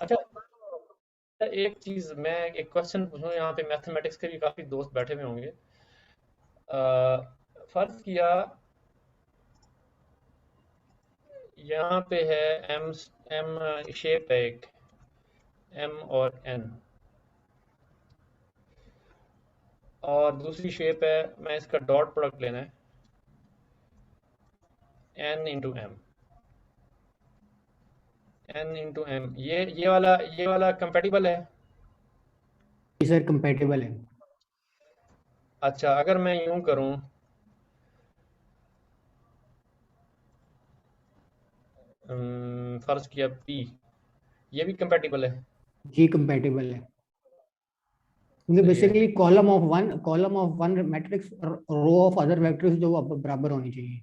अच्छा, एक चीज मैं एक क्वेश्चन पूछूं, यहाँ पे मैथमेटिक्स के भी काफी दोस्त बैठे हुए होंगे। फर्ज किया यहाँ पे है एम, एम शेप है एक, एम और एन, और दूसरी शेप है, मैं इसका डॉट प्रोडक्ट लेना है, N into M, N into M, ये वाला कंपेटिबल है? जी सर, कंपेटेबल है। अच्छा, अगर मैं यूं करूं, फर्ज किया पी, ये भी कंपेटिबल है? जी कंपेटेबल है, क्योंकि सही है। Basically column of one matrix, row of other vectors जो बराबर होनी चाहिए।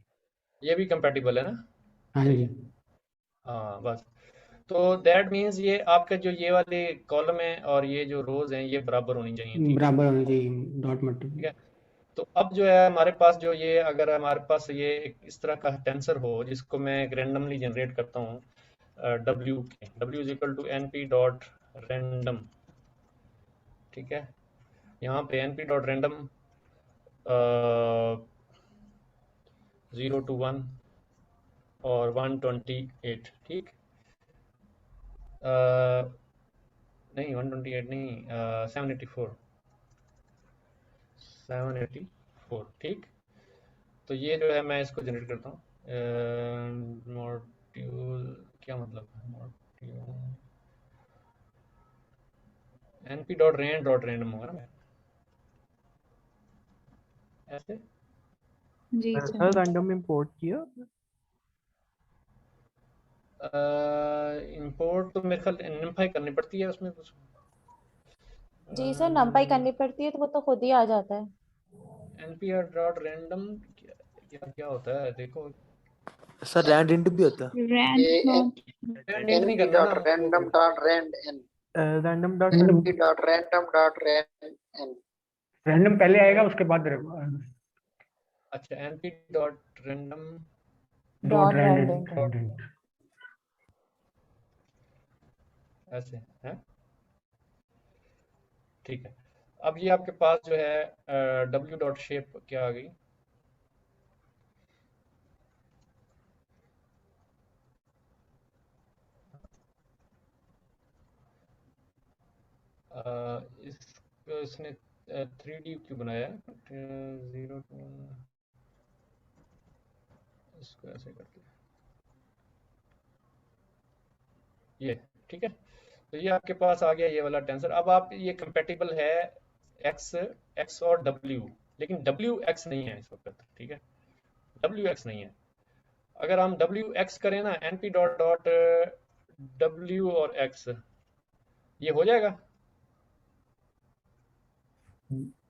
ये भी कंपेटिबल है ना? हाँ सही जी। है। हाँ बस, तो दैट मीन्स ये आपका जो ये वाले कॉलम है और ये जो रोज हैं ये बराबर होनी चाहिए, ठीक है। बराबर होनी चाहिए, डॉट ठीक मल्टीपल। है। तो अब जो है हमारे पास जो ये, अगर हमारे पास ये एक इस तरह का टेंसर हो जिसको मैं रैंडमली जनरेट करता हूँ, W is equal to N P dot random, ठीक है। यहाँ पे N P dot random 0 to 1 और 128, ठीक। नहीं 128 नहीं, 784, 784, ठीक। तो ये जो है मैं इसको जनरेट करता हूँ, मॉड्यूल, क्या मतलब है module, N P dot random होगा ना ऐसे। जी सर सर। रैंडम इंपोर्ट किया। इंपोर्ट तो मेरे ख्याल निम्फाई करनी पड़ती है उसमें कुछ। जी सर, नंपाई करनी पड़ती है तो वो तो खुद ही आ जाता है। N P R dot random, क्या क्या क्या होता है देखो। सर रैंड इंट भी होता है। रैंड ये नॉट। रैंड एन नहीं पी करना डॉट ना रैंडम वो। Dot rand N, random dot N P dot random dot rand N. Random पहले आएगा, एन, उसके बाद अच्छा N P dot random dot dot random. Random. ऐसे है, ठीक है। अब ये आपके पास जो है डब्ल्यू डॉट शेप क्या आ गई, इसको इसने 3D क्यों बनाया है, 0 to 1, इसको ऐसे करते हैं ये, ठीक है। तो ये आपके पास आ गया ये वाला टेंसर। अब आप ये कंपेटिबल है एक्स, एक्स और डब्ल्यू, लेकिन डब्ल्यू एक्स नहीं है इस वक्त, ठीक है। डब्ल्यू एक्स नहीं है। अगर हम डब्ल्यू एक्स करें ना, N P dot dot W और एक्स, ये हो जाएगा?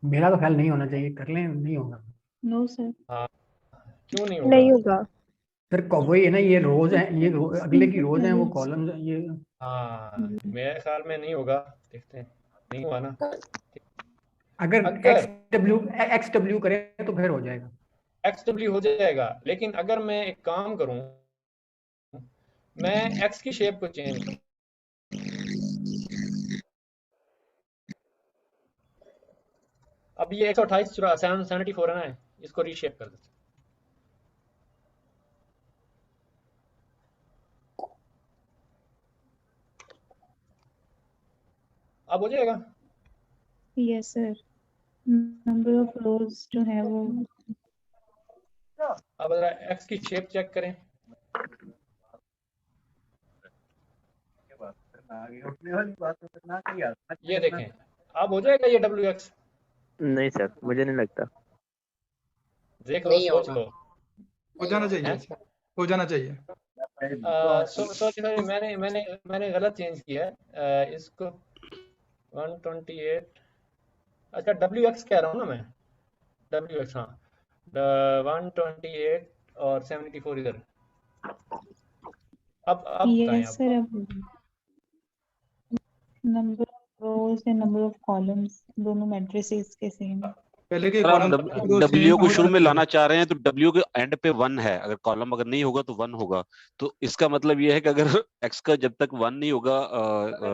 मेरा तो ख्याल नहीं होना चाहिए, कर लें, नहीं होगा। No sir. हाँ, क्यों नहीं होगा? नहीं होगा। सर वही है ना, ये रोज है, ये अगले की रोज है, वो कॉलम्स ये। हाँ, मेरे ख्याल में नहीं होगा, देखते हैं। नहीं हुआ ना? अगर अगर एक्स डब्ल्यू करें तो फिर हो जाएगा। एक्स डब्ल्यू हो जाएगा, लेकिन अगर मैं एक काम करूं, मैं एक्स की शेप को चेंज करूं, अब ये 128 74 है ना, इसको रीशेप कर देते हैं। अब हो जाएगा। Yes sir. नंबर ऑफ रोज जो है वो। अब जरा एक्स की शेप चेक करें, ये देखें, अब हो जाएगा ये डब्ल्यू एक्स? नहीं सर, मुझे नहीं लगता। देख लो, नहीं सोच होगा, लो। हो जाना हैं? चाहिए, हो जाना चाहिए। सोच लो, मैंने गलत चेंज किया है, इसको 128, अच्छा डब्ल्यू एक्स कह रहा हूँ ना मैं, डब्ल्यू एक्स, हाँ, 128 और 74 इधर। अब बताएं यस अब। सर। अब number of rose and number of columns दोनों मैट्रिसेस के सेम। पहले के सर आप कॉलम W को शुरू में लाना चाह रहे हैं तो W के एंड पे 1 है, अगर कॉलम अगर नहीं होगा तो 1 होगा, तो इसका मतलब ये है कि अगर X का जब तक 1 नहीं होगा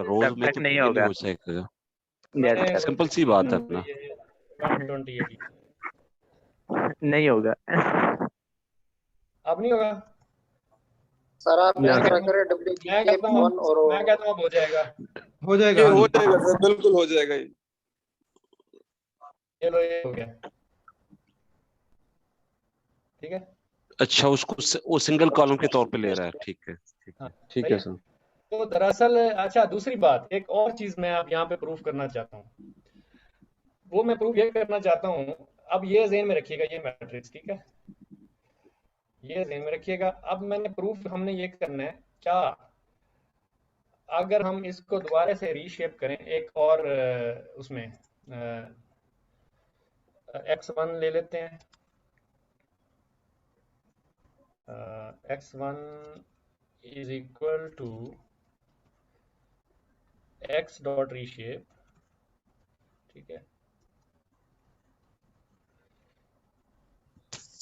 रोज तब में तक तो नहीं ये नहीं होगा। हो सकेगा। मैंने सिंपल सी बात है अपना। 128 नहीं होगा। अब नहीं होगा। सर आप ना इस सर। तरह करें W की मैं शेप कहता हूँ 1 और मैं कहता हूँ अब हो जाएगा। हो जाएगा। ये हाँ हो जी। जाएगा सर, बिल्कुल हो जाएगा ये। चलो ये हो गया, ठीक है। अच्छा, उसको वो सिंगल कॉलम के तौर पे ले रहा है, ठीक है ठीक हाँ है ठीक सही है है। सर। तो दरअसल अच्छा दूसरी बात, एक और चीज मैं अब यहाँ पे प्रूफ करना चाहता हूँ, वो मैं प्रूफ ये करना चाहता हूँ। अब ये ज़हन में रखिएगा, ये मैट्रिक्स, ठीक है, ये ज़हन में रखिएगा। अब मैंने प्रूफ हमने ये करना है क्या, अगर हम इसको दोबारा से रीशेप करें एक और उसमें x1 ले लेते हैं, x1 is equal to x dot reshape, ठीक है।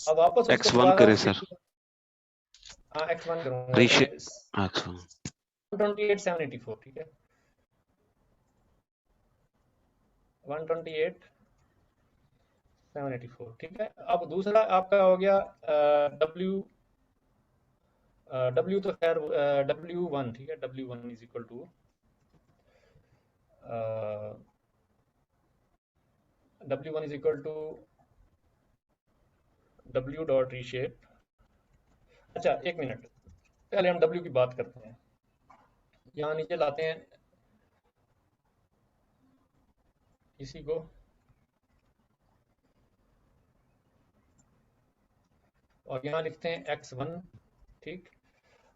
अब वापस उसको X1 दोबारा करें से, सर, हाँ x1 करूंगा, रीशेप। अच्छा 128 784, ठीक है, 128 784, ठीक है। अब दूसरा आपका हो गया W तो खैर W1, ठीक है, W1 is equal to W1 is equal to W dot reshape. अच्छा एक मिनट, पहले हम W की बात करते हैं, यहाँ नीचे लाते हैं इसी को, और यहाँ लिखते हैं x1, ठीक।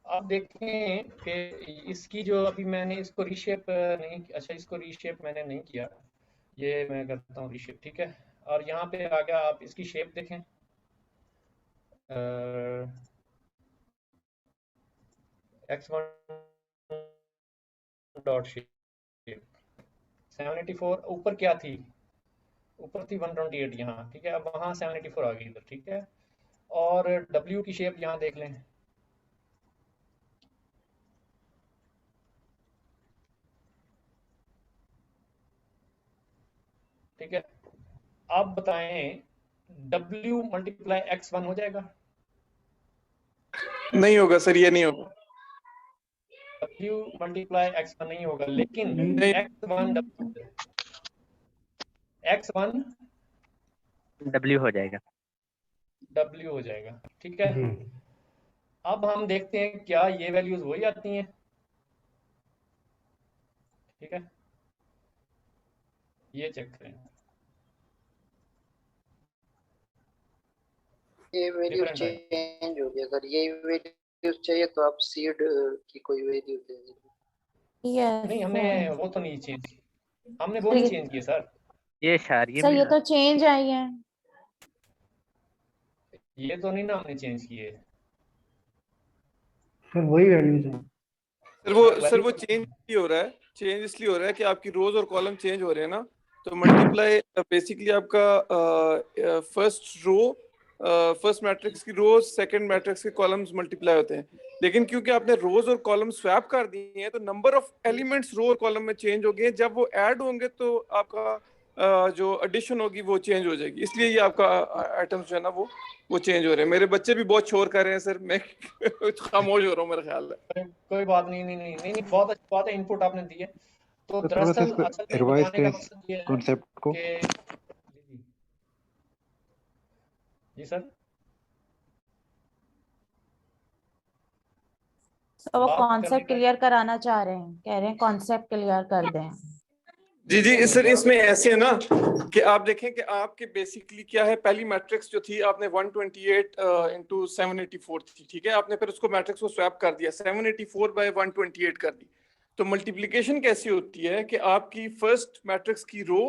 आप देखें कि इसकी जो अभी मैंने इसको रीशेप नहीं, अच्छा इसको रीशेप मैंने नहीं किया, ये मैं करता हूँ रीशेप, ठीक है। और यहाँ पे आ गया, आप इसकी शेप देखें, x1 डॉट शेप 784, ऊपर क्या थी, ऊपर थी 128 यहाँ, ठीक है। अब वहाँ 784 आ गई इधर, ठीक है। और W की शेप यहाँ देख लें, ठीक है। आप बताएं W मल्टीप्लाई x1 हो जाएगा? नहीं होगा सर, ये नहीं होगा। W मल्टीप्लाई x1 नहीं होगा, लेकिन नहीं। x1 W हो जाएगा। W हो जाएगा, ठीक है। जी अब हम देखते हैं क्या ये वैल्यूज वही आती हैं, ठीक है, ये चेक करें, ये वैल्यू डिफरेंट है। चेंज हो गया सर, ये वैल्यू चाहिए तो आप सीड की कोई वैल्यू दे दीजिए। यस नहीं हमने वो तो नहीं चेंज, हमने वो नहीं चेंज किया सर, ये इशारिये सर में ये तो चेंज आई है। ये तो नहीं ना हमने चेंज किए। सर वही वैल्यूज हैं। सर वो चेंज इसलिए हो रहा है, चेंज इसलिए हो रहा है कि आपकी रोज और कॉलम चेंज हो रहे हैं ना, तो मल्टीप्लाई बेसिकली आपका फर्स्ट रो, फर्स्ट मैट्रिक्स की रोज, सेकंड मैट्रिक्स के कॉलम्स मल्टीप्लाई होते हैं। लेकिन क्योंकि आपने रोज और कॉलम स्वैप कर दिए हैं तो नंबर ऑफ एलिमेंट्स रो और कॉलम में चेंज हो गए हैं। जब वो ऐड होंगे तो आपका जो एडिशन होगी वो चेंज हो जाएगी, इसलिए ये आपका आइटम्स जो है ना वो चेंज हो रहे हैं। मेरे बच्चे भी बहुत शोर कर रहे हैं सर, मैं खामोश हो रहा हूँ मेरा ख्याल है। कोई बात नहीं, नहीं नहीं नहीं, बहुत अच्छी बात है, इनपुट आपने दी है। तो दरअसल असल में रिवाइज बताने का मकसद ये है कॉन्सेप्ट को। जी सर, तो वो बात कॉन्सेप्ट करने का- क्लियर कराना चाह रहे हैं, कह रहे हैं कॉन्सेप्ट क्लियर कर दें। जी सर, इसमें ऐसे है ना कि आप देखें कि आपके बेसिकली क्या है, पहली मैट्रिक्स जो थी आपने 128 into 784 थी, ठीक है। आपने फिर उसको मैट्रिक्स को स्वैप कर दिया, 784 by 128 कर दी। तो मल्टीप्लिकेशन कैसी होती है कि आपकी फर्स्ट मैट्रिक्स की रो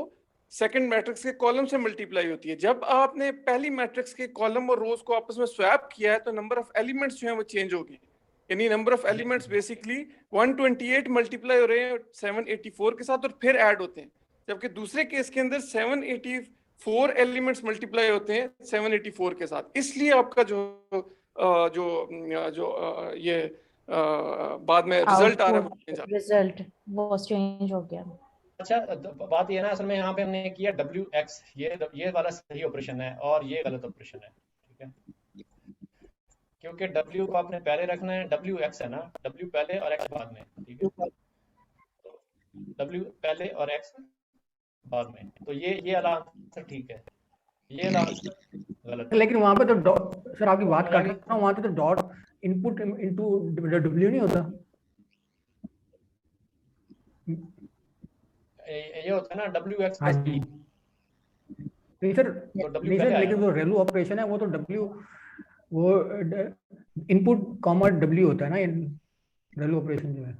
सेकंड मैट्रिक्स के कॉलम से मल्टीप्लाई होती है। जब आपने पहली मैट्रिक्स के कॉलम और रोज को आपस में स्वैप किया है तो नंबर ऑफ एलिमेंट्स जो है वो चेंज होगी, यानी number of elements basically 128 multiply हो रहे हैं 784 के साथ और फिर ऐड होते हैं। जबकि दूसरे केस के अंदर 4 एलिमेंट्स मल्टीप्लाई होते हैं 784 के साथ, इसलिए आपका जो ये बाद में रिजल्ट आ रहा है वो change आ रहा है। रिजल्ट वो चेंज हो गया। अच्छा, बात ये है ना, असल में यहाँ पे हमने किया WX, ये वाला सही ऑपरेशन है और ये गलत ऑपरेशन है, ठीक है, क्योंकि W को आपने पहले रखना है, WX है ना, W पहले और X बाद में, ठीक है, W पहले और X बाद में, तो ये वाला आंसर ठीक है, ये वाला आंसर गलत है। लेकिन वहां पे तो सर आपकी बात काट रहा हूँ, वहां पे तो डॉट इनपुट इनटू W नहीं होता। ये होता है ना WX हाँ प्लस जी। B, नहीं सर, तो W नहीं पहले सर, आया लेकिन ना। वो रेलू ऑपरेशन है, वो तो W वो इनपुट कॉमा W होता है ना, रेलू ऑपरेशन जो है।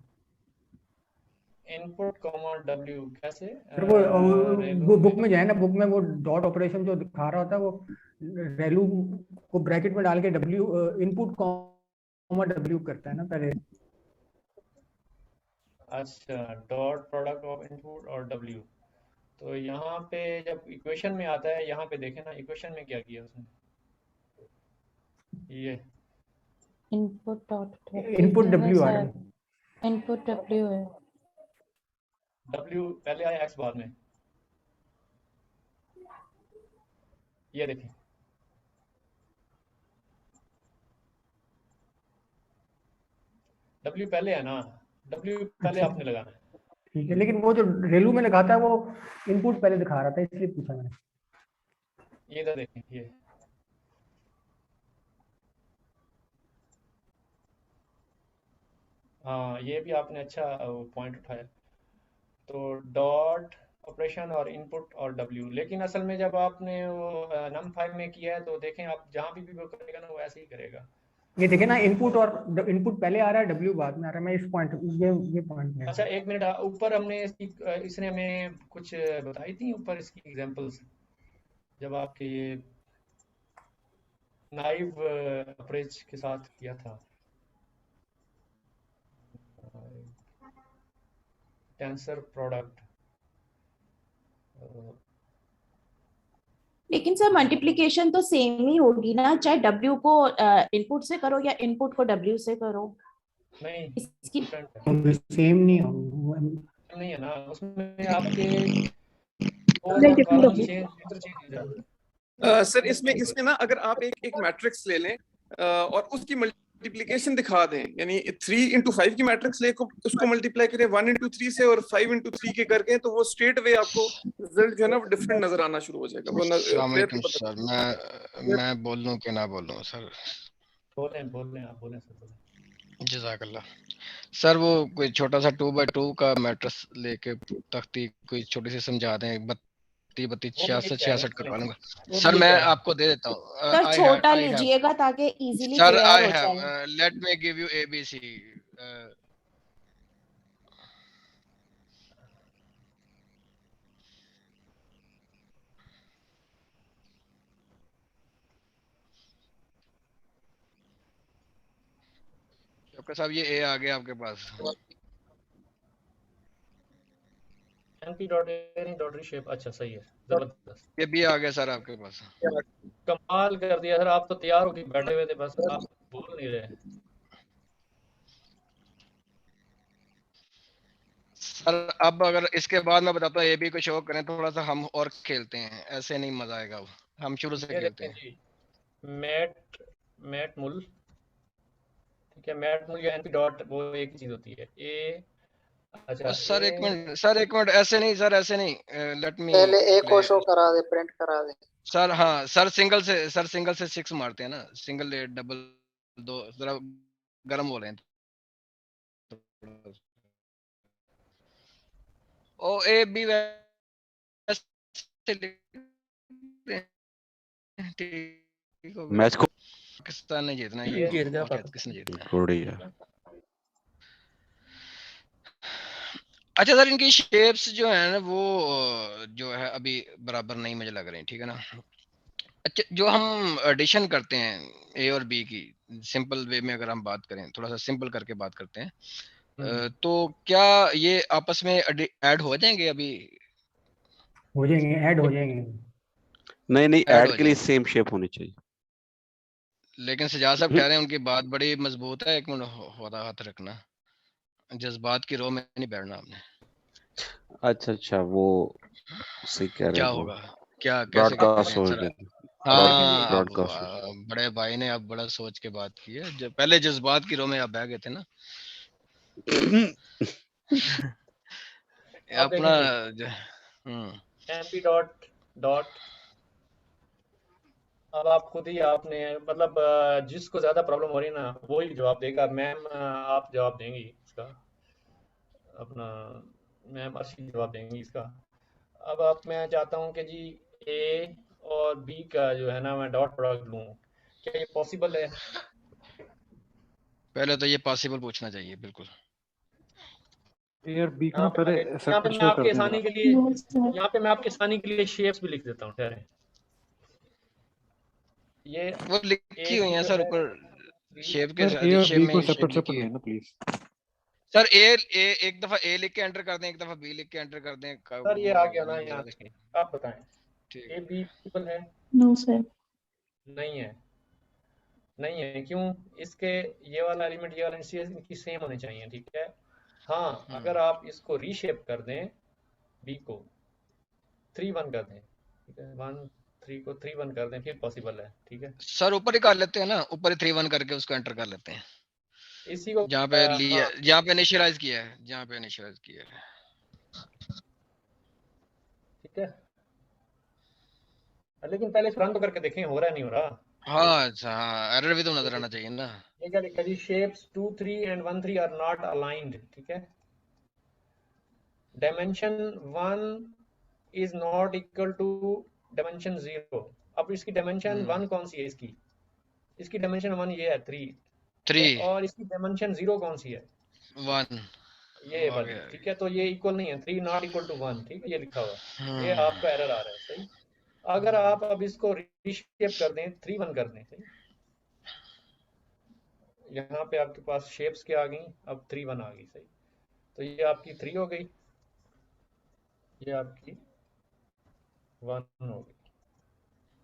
इनपुट कॉमा W कैसे? फिर वो रेलू बुक में जाए ना, बुक में वो डॉट ऑपरेशन जो दिखा रहा होता है, वो रेलू को ब्रैकेट में डाल के W इनपुट कॉमा W करता है ना पहले। अच्छा, डॉट प्रोडक्ट ऑफ इनपुट और W, तो यहाँ पे जब इक्वेशन में आता है, यहाँ पे देखें ना इक्वेशन में क्या किया उसने, ये इनपुट डॉट इनपुट W आ रहा है। इनपुट W है। W पहले आया X बाद में, ये देखिए, W पहले है ना, W पहले आपने लगाना है। ठीक है, लेकिन वो जो रेलू में लगाता है वो इनपुट पहले दिखा रहा था, इसलिए पूछा मैंने। ये इधर देखें, ये हाँ, ये भी आपने अच्छा पॉइंट उठाया, तो डॉट ऑपरेशन और इनपुट और W, लेकिन असल में जब आपने वो नम फाइल में किया है तो देखें आप, जहाँ भी वो करेगा ना वो ऐसे ही करेगा। ये देखे ना, इनपुट और इनपुट पहले आ रहा है, W बाद में आ रहा है। मैं इस पॉइंट ये पॉइंट में। अच्छा एक मिनट, ऊपर हमने इसने हमें कुछ बताई थी ऊपर इसकी एग्जांपल्स, जब आपके ये नाइव अप्रोच के साथ किया था, टेंसर प्रोडक्ट, लेकिन सर मल्टीप्लिकेशन तो सेम ही होगी ना, चाहे W को इनपुट से करो या इनपुट को W से करो। नहीं इसकी different है, सेम नहीं होगा। नहीं है ना, उसमें आपके कॉलम चेंज इंटरचेंज हो जाते हैं। सर इसमें ना अगर आप एक मैट्रिक्स ले लें और उसकी मल्टीप्लिकेशन दिखा दें, यानी 3 into 5 की मैट्रिक्स ले को उसको मल्टीप्लाई करें 1 into 3 से और 5 into 3 के करके, तो वो स्ट्रेट वे आपको रिजल्ट जो है ना वो डिफरेंट नजर आना शुरू हो जाएगा। वो अस्सलाम वालेकुम सर, मैं बोल लूं कि ना बोल लूं सर? बोलें आप बोलें सर, बोलें। जज़ाकल्लाह सर। वो कोई छोटा सा 2x2 का मैट्रिक्स लेके तख्ती कोई छोटी सी समझा दें, 32 66 कर पाऊंगा सर। मैं आपको दे देता हूँ सर, छोटा लीजिएगा ताकि इजीली सर। क्लियर आई हो हैव, जाए। Let me give you ABC। Doctor साहब ये A आ गया आपके पास। np.reshape, अच्छा सही है, जबरदस्त। ये B आ गया सर आपके पास। कमाल कर दिया सर, आप तो तैयार होके बैठे हुए थे, बस आप बोल नहीं रहे। सर अब अगर इसके बाद मैं बताता हूँ AB को शो करें, थोड़ा सा हम और खेलते हैं, ऐसे नहीं मजा आएगा। हम शुरू से खेलते हैं जी। मैट मुल, ठीक है, मैट मुल या np डॉट वो एक ही चीज होती है। ए अच्छा सर एक मिनट, ऐसे नहीं सर, ऐसे नहीं। लेट मी पहले A को शो करा दे, प्रिंट करा दे सर। हाँ सर, सिंगल से 6 मारते हैं ना, सिंगल 8 डबल 2, जरा गर्म हो रहे हैं। ओ ए बी मैच को पाकिस्तान ने जीतना, ये जीत गया, किसने जीतना? बढ़िया। अच्छा सर, इनकी शेप्स जो है ना वो जो है अभी बराबर नहीं मुझे लग रही, ठीक है ना। अच्छा, जो हम एडिशन करते हैं A और B की, सिंपल वे में अगर हम बात करें, थोड़ा सा सिंपल करके बात करते हैं, तो क्या ये आपस में ऐड हो जाएंगे? अभी हो जाएंगे, ऐड हो जाएंगे। नहीं नहीं, ऐड ऐड हो के लिए जाएंगे। सेम शेप होनी चाहिए। लेकिन सजाद साहब कह रहे हैं उनकी बात बड़ी मजबूत है, एक मिनट होता हाथ रखना, जज्बात की रो में नहीं बैठना आपने। अच्छा, वो सही कह रहे क्या हैं वो, होगा, क्या कैसे आपके ब्रॉडकास्ट करें हो सर? गया, देखें जी, हाँ, अब ब्रॉडकास्ट हो बड़े भाई ने अब बड़ा सोच के बात की है, पहले जज्बात की रो में आप बह गए थे ना। गया। आप अपना देखें जी, हम्म, एमपी डॉट डॉट, अब आप खुद ही आपने मतलब जिसको ज्यादा प्रॉब्लम हो रही है ना वो ही जवाब देगा। मैम आप जवाब देंगी इसका, अपना मैम अर्शी जवाब देंगी इसका। अब आप, मैं चाहता हूँ कि जी ए और बी का जो है ना मैं डॉट प्रोडक्ट लूँ, क्या ये पॉसिबल है? पहले तो ये पॉसिबल पूछना चाहिए बिल्कुल। यार बी को यहाँ ना पे पहले आगे, यहाँ पे सेपरेट मैं शो कर आपके दें आसानी जरा। के लिए, No, sir. यहाँ पे मैं आपके आसानी के लिए शेप्स भी लिख देता हूँ, ठहरे। ये वो लिखी ए हुई बी है जो सर है ऊपर, 3, शेप के सर ए साथ और शेप बी में को ही शेप सेपरेट लिखी सेपरेट है। लेना प्लीज। सर ए एक दफा ए लिख के एंटर कर दें, एक दफा बी लिख के एंटर कर दें, सर ये वो आ गया ना, वो यहाँ ज्यादा देखें, आप बताएं। ठीक ए है। बी पॉसिबल है? No, sir. नहीं है, नहीं है, क्यों? इसके ये वाला एलिमेंट, ये वाला इनकी सेम होने चाहिए, ठीक है। हाँ, अगर आप इसको रीशेप कर दें, बी को 3-1 कर दें, ठीक है, 1-3 को 3-1 कर दें, फिर पॉसिबल है, ठीक है। सर ऊपर ही कर लेते हैं ना, ऊपर ही 3-1 करके उसको एंटर कर लेते हैं, इसी को जहाँ पे लिया, हाँ जहाँ पे इनिशियलाइज किया है, जहाँ पे इनिशियलाइज किया है। ठीक है, लेकिन पहले रन तो करके देखें हो रहा है नहीं हो रहा। हाँ अच्छा, हाँ एरर भी तो ये नजर आना चाहिए ना। क्या लिखा जी, shapes 2 3 and 1 3 are not aligned, ठीक है। Dimension 1 is not equal to dimension 0। अब इसकी डायमेंशन 1 कौन सी है? इसकी डायमेंशन 1 ये है 3, ठीक 3 है, और इसकी डायमेंशन 0 कौन सी है? 1 ये आ वाली, गया। ठीक है, तो ये इक्वल नहीं है, 3 नॉट इक्वल टू 1, ठीक है, ये लिखा हुआ है, ये हम्म, आपका एरर आ रहा है, सही। अगर आप अब इसको रीशेप कर दें, 3-1 कर दें, सही, यहाँ पे आपके पास शेप्स क्या आ गई, अब 3-1 आ गई, सही, तो ये आपकी 3 हो गई, ये आपकी 1 हो गई,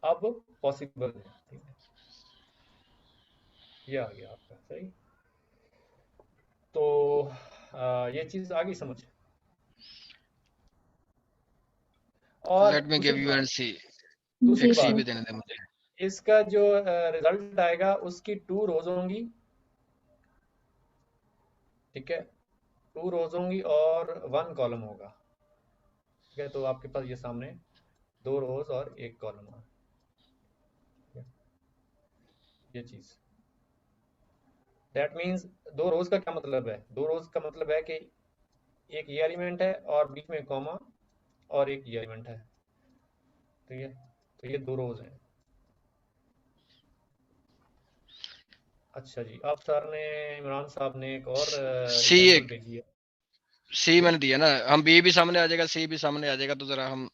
अब पॉसिबल है, ठीक है, ये आ गया आपका, सही। तो ये चीज आ गई समझ। और लेट मी दूसरी गिव यू एंड बात, सी, दूसरी एक Yes, सी sir. भी बात, देने दे मुझे। इसका जो रिजल्ट आएगा उसकी 2 रोज होंगी, ठीक है, 2 रोज होंगी और 1 कॉलम होगा, ठीक है, तो आपके पास ये सामने 2 रोज और 1 कॉलम है, ठीक है? ये चीज, दैट मीन्स 2 रोज का क्या मतलब है? 2 रोज का मतलब है कि एक ये एलिमेंट है और बीच में कॉमा और एक ये एलिमेंट है, ठीक है, तो ये 2 रोज हैं। अच्छा जी, अब सर ने, इमरान साहब ने एक और सी एग्जांपल एक, भेजी है, सी जी मैंने दिया ना, हम बी भी सामने आ जाएगा, सी भी सामने आ जाएगा, तो जरा हम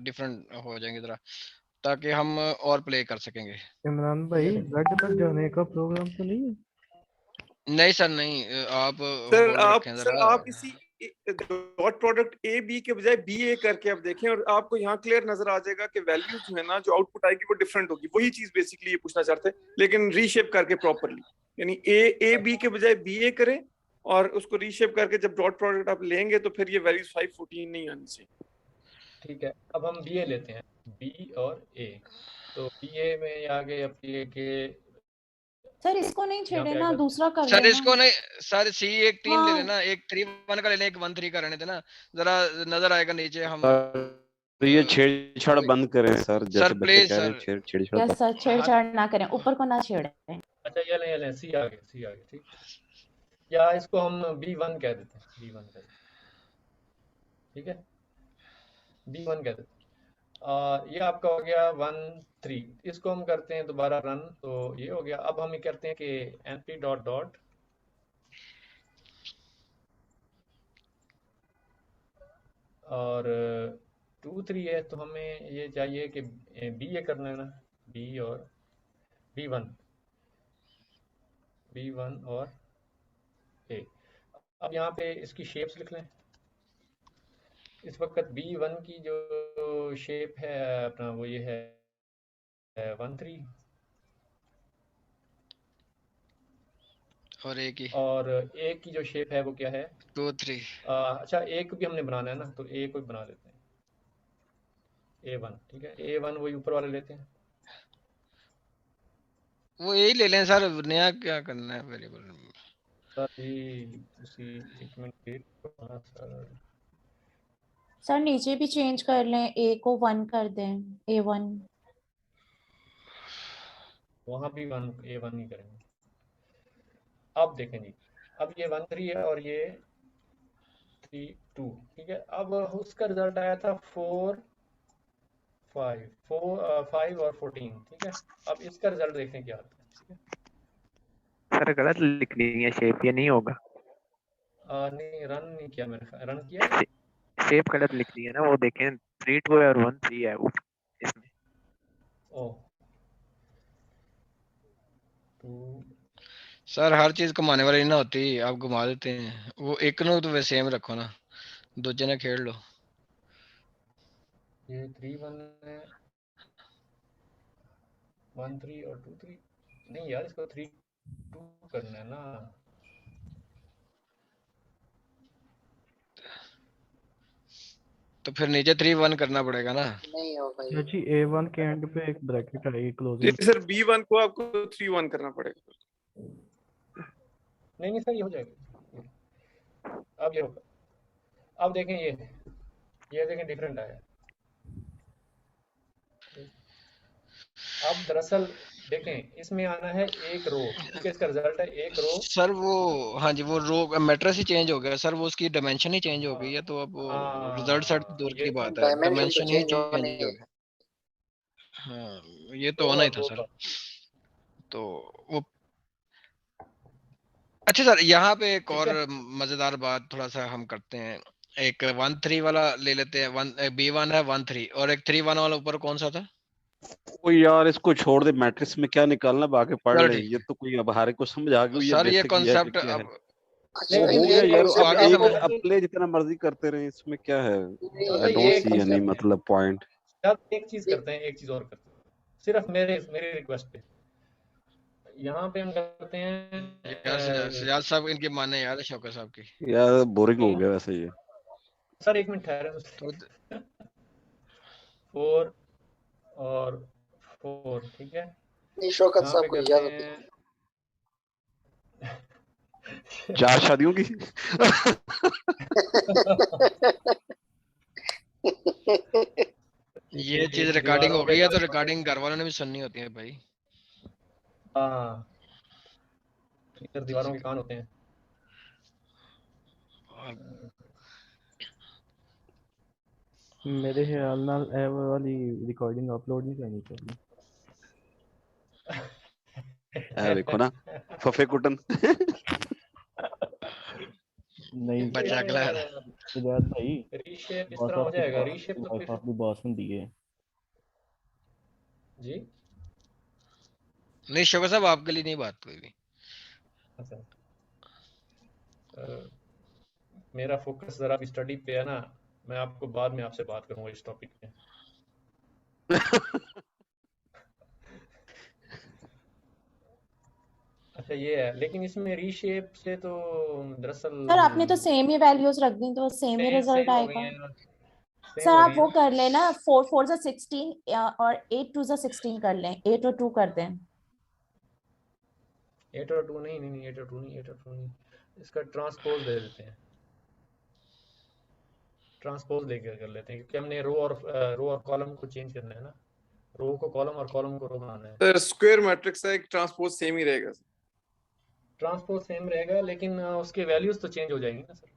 डिफरेंट हो जाएंगे जरा, ताकि हम और प्ले कर सकेंगे। इमरान ये भाई देखिए, जेड तक जाने का प्रोग्राम तो नहीं है? नहीं सर नहीं, आप सर होल्ड आप रखें सर जरा। आप इसी डॉट प्रोडक्ट ए बी के बजाय बी ए करके आप देखें और आपको यहाँ क्लियर नजर आ जाएगा कि वैल्यू जो है ना, जो आउटपुट आएगी वो डिफरेंट होगी। वही चीज बेसिकली ये पूछना चाहते हैं, लेकिन रीशेप करके प्रॉपरली, यानी ए बी के बजाय बी ए करें और उसको रीशेप करके जब डॉट प्रोडक्ट आप लेंगे तो फिर ये वैल्यूज 514 नहीं आनी चाहिए। ठीक है, अब हम बी ए लेते हैं, बी और ए, तो बी ए में ये आ गए अब ये के, सर इसको नहीं यहाँ छेड़े पे ना, आएगा, दूसरा कर सर लेना। इसको नहीं, सर सी एक 3 ले हाँ लेना, एक 3-1 का ले लेना, एक 1-3 का रहने देना, जरा नजर आएगा नीचे हम तो ये छेड़छाड़ वही। बंद करें सर, सर जैसे बच्चे प्लीज कह रहे सर, हैं, छेड़छाड़ यस बंद। सर, हाँ छेड़छाड़ ना करें, ऊपर को ना छेड़ें। अच्छा ये लें सी आ गए, सी आ गए, ठीक, या इसको हम B1 कह देते हैं, B1 कह देते हैं, ठीक है, B1 कह देते हैं। ये आपका हो गया 1-3, इसको हम करते हैं दोबारा रन, तो ये हो गया। अब हम ये करते हैं कि np डॉट डॉट और 2-3 है, तो हमें ये चाहिए कि बी ए करना है ना, बी और B1 और ए। अब यहाँ पे इसकी शेप्स लिख लें। इस वक्त B1 की जो शेप है अपना वो ये है है 1 3 और ए की और ए की जो शेप है वो क्या है 2 3। अच्छा ए को भी हमने बनाना है ना, तो ए को भी बना लेते हैं A1, ठीक है A1 वही ऊपर वाले लेते हैं। वो यही ले लें सर, नया क्या करना है वेरिएबल। सर जी उसी एक मिनट वेट करो सर। सर नीचे भी चेंज कर लें, ए को 1 कर दें, A1। वहां भी A1 ही करेंगे। अब देखें जी, अब ये 1 3 है और ये 3 2, ठीक है। अब उसका रिजल्ट आया था 4 5 और 14, ठीक है। अब इसका रिजल्ट देखते हैं क्या आता है, ठीक है। सर गलत लिखनी है शेप, ये नहीं होगा। नहीं रन नहीं किया मैंने, रन किया है? शेप गलत लिखनी है ना, वो देखें 3 2 है और 1 3 है वो इसमें। ओह 2 सर हर चीज घुमाने वाली ना होती, आप घुमा देते हैं। वो एक नो तो वे सेम रखो ना, दूजे ने खेल लो। ये 3 1 है, 1 3 और 2 3। नहीं यार, इसको 3 2 करना है ना। तो फिर नीचे 3 1 करना पड़ेगा ना। नहीं होगा अच्छा ये। जी A1 के एंड पे एक ब्रैकेट आएगी जी क्लोजिंग। सर B1 को आपको 3 1 करना पड़ेगा। नहीं सर ये हो जाएगा। अब ये होगा। अब देखें ये देखें डिफरेंट आया। अब दरअसल देखें इसमें आना है एक रो, ठीक है। इसका रिजल्ट है एक रो। सर वो हाँ जी, वो रो मैट्रिक्स ही चेंज हो गया सर, वो उसकी डायमेंशन ही चेंज हो गई है। तो अब वो रिजल्ट सेट दूर ये की बात है, डायमेंशन तो डायमेंशन ही चेंज चेंज होने हो गया। हाँ ये तो रो होना ही और था रो सर। का। तो वो अच्छा सर, यहाँ पे एक ठीक और है। मजेदार बात थोड़ा सा हम करते हैं। एक 1 3 वाला ले लेते हैं, B1 है 1 3, और एक 3 1 वाला ऊपर कौन सा था? ओ यार इसको छोड़ दे, मैट्रिक्स में क्या निकालना बाकी पढ़ चलो ले। ठीक ये तो कोई अब हर को समझ आ गई, ये सर, ये बेसिक ही है कि कॉन्सेप्ट क्या है। अब अच्छा वो लेकिन हो गया ये यार, वो अब कॉन्सेप्ट आगे एक आपको समझ। अप्ले जितना मर्जी करते रहे, इसमें क्या है। चलो आई ये डोंट एक सी एनी कॉन्सेप्ट है। मतलब पॉइंट। अब एक चीज करते हैं, एक चीज और करते हैं, सिर्फ मेरे रिक्वेस्ट पे। यहाँ पे हम करते यार हैं सजाद साहब इनकी माने यार, शौकत साहब की। यार बोरिंग हो 16। गया वैसे ये। सर एक मिनट ठहरे तो 4 और 4, ठीक है। नहीं, शौकत यहाँ साहब पे को करते इजाजत हैं 4 शादियों की। ये चीज रिकॉर्डिंग हो गई है, तो रिकॉर्डिंग घर वालों ने भी सुननी होती है भाई। हाँ इधर दीवारों के कान होते हैं। मेरे ख्याल नाल ए वाली रिकॉर्डिंग अपलोड नहीं करनी चाहिए। देखो ना फफे कुटन। नहीं बचा अगला सजाद भाई, रीशेप इस बॉस तरह हो आपकी जाएगा। बॉस रीशेप तो वाइफ फिर आपकी बॉस ਹੁੰਦੀ है जी। नहीं शौकत साहब, आपके लिए नहीं बात कोई भी। अच्छा मेरा फोकस जरा भी स्टडी पे है ना। मैं आपको बाद में आपसे बात करूंगा इस टॉपिक पे। अच्छा ये है, लेकिन इसमें रीशेप से तो दरअसल सर आपने तो सेम ही वैल्यूज रख दी, तो सेम ही रिजल्ट सेम हो गई आएगा। हैं, सेम सर हो आप रही है वो ना। कर लेना, 4 4 जा 16 और 8 2 जा 16 कर लें, 8 और 2 कर दें। 8 और 2 नहीं 8 और 2 नहीं, 8 और 2 नहीं। इसका ट्रांसपोज दे देते हैं, ट्रांसपोज लेकर कर लेते हैं, क्योंकि हमने रो और कॉलम को चेंज करना है ना। रो को कॉलम और कॉलम को रो बनाना है। सर स्क्वायर मैट्रिक्स है, एक ट्रांसपोज सेम ही रहेगा। ट्रांसपोज सेम रहेगा, लेकिन उसके वैल्यूज तो चेंज हो जाएंगी ना सर।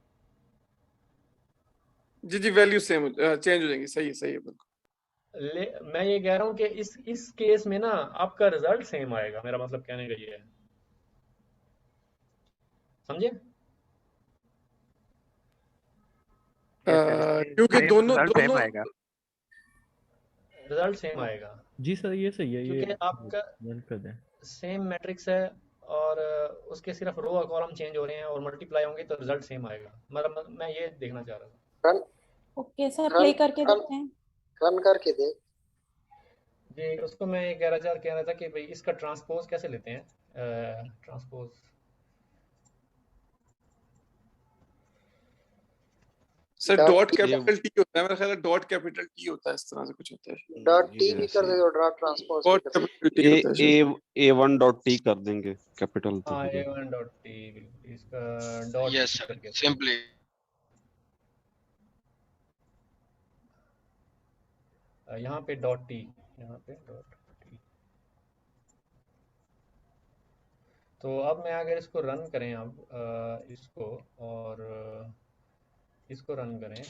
जी वैल्यू सेम चेंज हो जाएंगी। सही है बिल्कुल। मैं ये कह रहा हूँ कि इस केस में ना आपका रिजल्ट सेम आएगा। मेरा मतलब कहने का ये है, समझे। क्योंकि दोनों रिजल्ट सेम आएगा। जी सर ये सही है, ये क्योंकि आपका रन कर दें। सेम मैट्रिक्स है और उसके सिर्फ रो और कॉलम चेंज हो रहे हैं और मल्टीप्लाई होंगे तो रिजल्ट सेम आएगा। मतलब मैं ये देखना चाह रहा था। ओके सर, प्ले करके देखते हैं। रन करके दे। जी उसको मैं ये कह रहा था कि भाई इसका ट्रांसपोज कैसे लेते हैं, transpose sir dot dot T capital T होता है, मेरा ख्याल है डॉट कैपिटल टी होता है, इस तरह से कुछ होता है। डॉट टी भी कर ऐसे दे और डॉट ट्रांसपोज भी डॉट कर दे। कैपिटल टी ए होता है शायद। A1 डॉट टी कर देंगे, कैपिटल तो हाँ होगा। A1 डॉट टी, इसका डॉट यस टी सर, करके सिंपली यहाँ पे डॉट टी, यहाँ पे डॉट टी। तो अब मैं अगर इसको रन करें अब इसको और इसको रन करें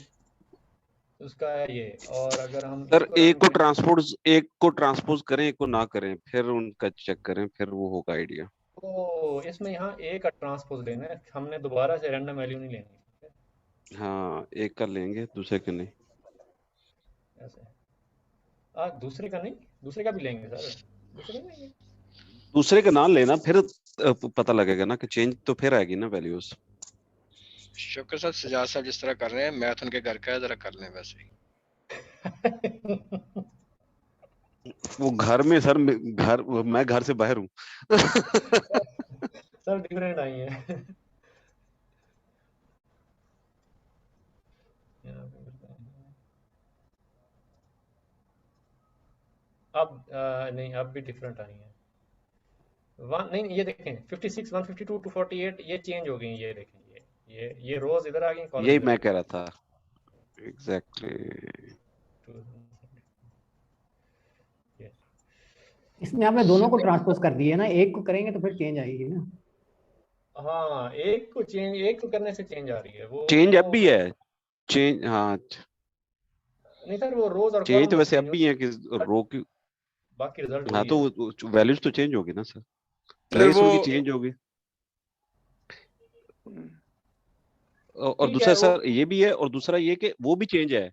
तो उसका है ये, और अगर हम सर इसको रन करें एक को ट्रांसपोज करें, एक को ना करें, फिर उनका चेक करें, फिर वो होगा आइडिया। तो इसमें यहाँ ए का ट्रांसपोज लेना है, हमने दोबारा से रैंडम वैल्यू नहीं लेनी। हाँ, एक का लेंगे, दूसरे के नहीं। ऐसे दूसरे का नहीं, दूसरे का भी लेंगे सर, दूसरे का लेंगे। दूसरे का ना लेना, फिर पता लगेगा ना कि चेंज तो फिर आएगी ना वैल्यूज। शुक्र सर, सजाद साहब जिस तरह कर रहे हैं, मैथ उनके घर का है, जरा कर लें वैसे ही। वो घर में सर, मैं घर से बाहर हूँ। सब डिफरेंट आई है। यहाँ पे करते हैं। अब नहीं, अब भी डिफरेंट आई है। वन नहीं, ये देखें 56 152 248 ये चेंज हो गई, ये देखें ये रोज इधर आ गई, कॉलम यही इधर मैं आ कह रहा था, एग्जैक्टली। गई। ये इसमें आपने दोनों को ट्रांसपोज कर दिए ना, एक को करेंगे तो फिर चेंज आएगी ना। हाँ एक को चेंज, एक को करने से चेंज आ रही है वो चेंज तो अब भी है, चेंज, हाँ नहीं सर, वो रोज और चेंज कॉलम तो बस वैसे चेंज अब हो, भी है कि रो की। बाकी रिजल्ट हाँ वही तो है। वैल्यूज तो चेंज होगी ना सर, सर प्लेस वो उनकी चेंज होगी। और ठीक दूसरा है वो सर ये भी है, और दूसरा ये कि वो भी चेंज है,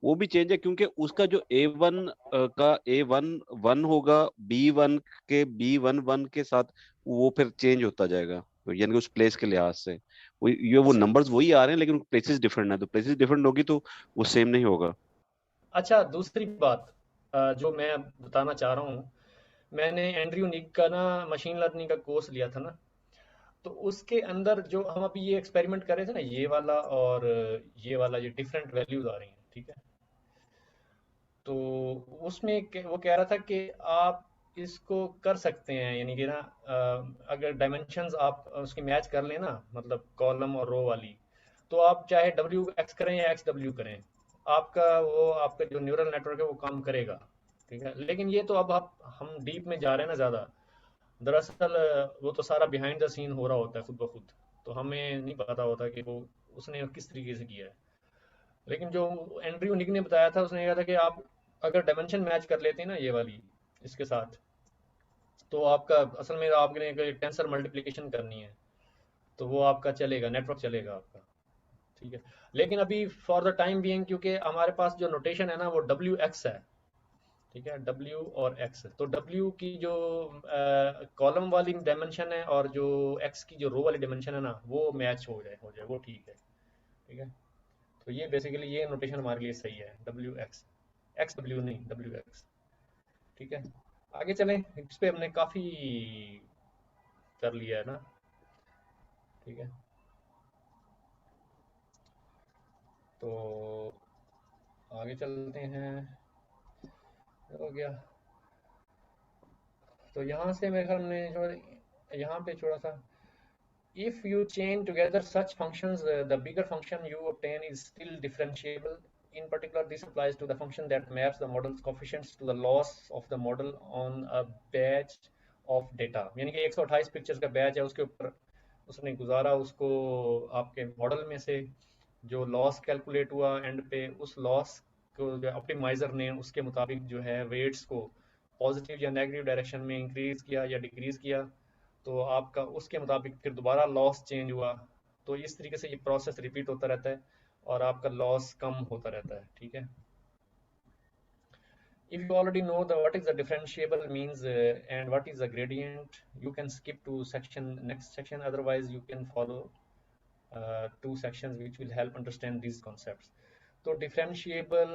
वो भी चेंज है क्योंकि उसका जो A1 का A1 1 होगा, B1 के B1 के साथ वो फिर चेंज होता जाएगा, तो यानी कि उस प्लेस के लिहाज से वो अच्छा नंबर्स वही आ रहे हैं, लेकिन प्लेसेस डिफरेंट है, तो प्लेसेस डिफरेंट होगी तो वो सेम नहीं होगा। अच्छा, दूसरी बात जो मैं बताना चाह रहा हूँ, मैंने एंड्रयू निक का ना मशीन लर्निंग का कोर्स लिया था ना, तो उसके अंदर जो हम अभी ये एक्सपेरिमेंट कर रहे थे ना, ये वाला और ये वाला, ये डिफरेंट वैल्यूज आ रही हैं, ठीक है। तो उसमें वो कह रहा था कि आप इसको कर सकते हैं, यानी कि ना अगर डायमेंशंस आप उसकी मैच कर लें ना, मतलब कॉलम और रो वाली, तो आप चाहे डब्ल्यू एक्स करें या एक्स डब्ल्यू करें, आपका जो न्यूरल नेटवर्क है वो काम करेगा, ठीक है। लेकिन ये तो अब हम डीप में जा रहे हैं ना ज़्यादा, दरअसल वो तो सारा बिहाइंड द सीन हो रहा होता है खुद ब खुद, तो हमें नहीं पता होता कि वो उसने किस तरीके से किया है। लेकिन जो एंड्रयू निक ने बताया था, उसने कहा था कि आप अगर डायमेंशन मैच कर लेते हैं ना ये वाली इसके साथ, तो आपका असल में आपने टेंसर मल्टीप्लिकेशन करनी है, तो वो आपका चलेगा, नेटवर्क चलेगा आपका, ठीक है। लेकिन अभी फॉर द टाइम बीइंग, क्योंकि हमारे पास जो नोटेशन है ना वो डब्ल्यू एक्स है, ठीक है, डब्ल्यू और एक्स, तो डब्ल्यू की जो कॉलम वाली डायमेंशन है और जो एक्स की जो रो वाली डायमेंशन है ना, वो मैच हो जाए वो ठीक है, ठीक है। तो ये बेसिकली ये नोटेशन हमारे लिए सही है, डब्ल्यू एक्स, एक्स डब्ल्यू नहीं, डब्ल्यू एक्स, ठीक है। आगे चलें, इस पे हमने काफ़ी कर लिया है ना, ठीक है। तो आगे चलते हैं, हो गया। तो यहाँ से मेरे ख्याल में थोड़ा यहाँ पे थोड़ा सा, if you chain together such functions, the bigger function you obtain is still differentiable. In particular, this applies to the function that maps the model's coefficients to the loss of the model on a batch of data. यानी कि 128 pictures का batch है, उसके ऊपर उसने गुजारा उसको आपके मॉडल में से, जो लॉस कैलकुलेट हुआ एंड पे, उस लॉस को ऑप्टिमाइजर ने उसके मुताबिक जो है वेट्स को पॉजिटिव या नेगेटिव डायरेक्शन में इंक्रीज किया या डिक्रीज किया, तो आपका उसके मुताबिक फिर दोबारा लॉस चेंज हुआ। तो इस तरीके से ये प्रोसेस रिपीट होता रहता है और आपका लॉस कम होता रहता है, ठीक है। If you already know what is the differentiable means and what is the gradient, you can skip to next section, otherwise you can follow 2 sections which will help understand these concepts. तो differentiable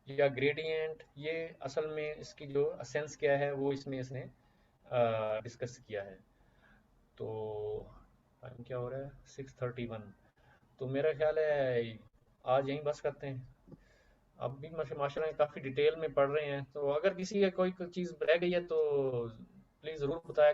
या gradient, ये असल में इसकी जो असेंस क्या है वो इसमें इसने डिस्कस किया है। तो टाइम क्या हो रहा है, 6:31। तो मेरा ख्याल है आज यहीं बस करते हैं। अब भी माशाल्लाह काफ़ी डिटेल में पढ़ रहे हैं, तो अगर किसी का कोई चीज़ रह गई है तो प्लीज़ ज़रूर बताया